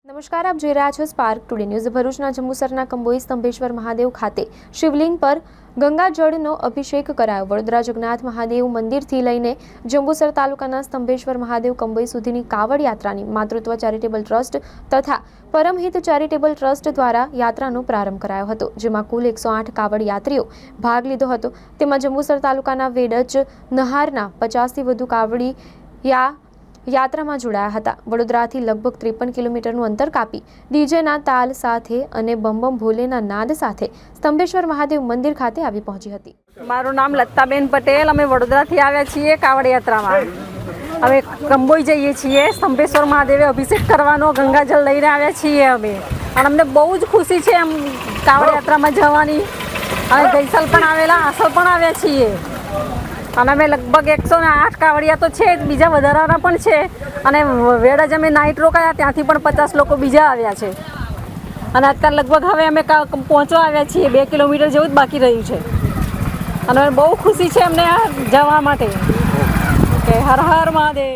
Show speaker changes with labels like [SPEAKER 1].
[SPEAKER 1] નમસ્કાર, આપ જોઈ રહ્યા છો સ્પાર્ક ટુડે ન્યૂઝ। ભરૂચના જંબુસરના કંબોઈ સ્તંભેશ્વર મહાદેવ ખાતે શિવલિંગ પર ગંગાજળનો અભિષેક કરાયો। વડોદરા જગન્નાથ મહાદેવ મંદિરથી લઈને જંબુસર તાલુકાના સ્તંભેશ્વર મહાદેવ કંબોઈ સુધીની કાવડ યાત્રાની માતૃત્વ ચેરિટેબલ ટ્રસ્ટ તથા પરમહિત ચેરિટેબલ ટ્રસ્ટ દ્વારા યાત્રાનો પ્રારંભ કરાયો હતો, જેમાં કુલ 108 કાવડ યાત્રીઓ ભાગ લીધો હતો। તેમાં જંબુસર તાલુકાના વેડજ નહારના 50થી વધુ કાવડિયા યાત્રામાં જોડાયા હતા। વડોદરાથી લગભગ 53 કિલોમીટરનું અંતર કાપી ડીજેના તાલ સાથે અને બમ બમ ભોલેના નાદ સાથે સ્તંભેશ્વર મહાદેવ મંદિર ખાતે આવી પહોંચી હતી।
[SPEAKER 2] મારું નામ લતાબેન પટેલ। અમે વડોદરાથી આવ્યા છીએ કાવડ યાત્રામાં। અમે કંબોઈ જઈએ છીએ। સ્તંભેશ્વર મહાદેવે અભિષેક કરવાનો ગંગાજળ લઈને આવ્યા છીએ અમે, અને અમને બહુ જ ખુશી છે એમ કાવડ યાત્રામાં જવાની। અને ગઈસાલ પણ આવેલા, આસલ પણ આવ્યા છીએ, અને અમે લગભગ 108 કાવડિયા તો છે, બીજા વધારાના પણ છે। અને વેડજ અમે નાઇટ રોકાયા, ત્યાંથી પણ 50 લોકો બીજા આવ્યા છે, અને અત્યારે લગભગ હવે અમે પહોંચવા આવ્યા છીએ। 2 કિલોમીટર જેવું જ બાકી રહ્યું છે, અને બહુ ખુશી છે અમને આ જવા માટે। હર હર મહાદેવ।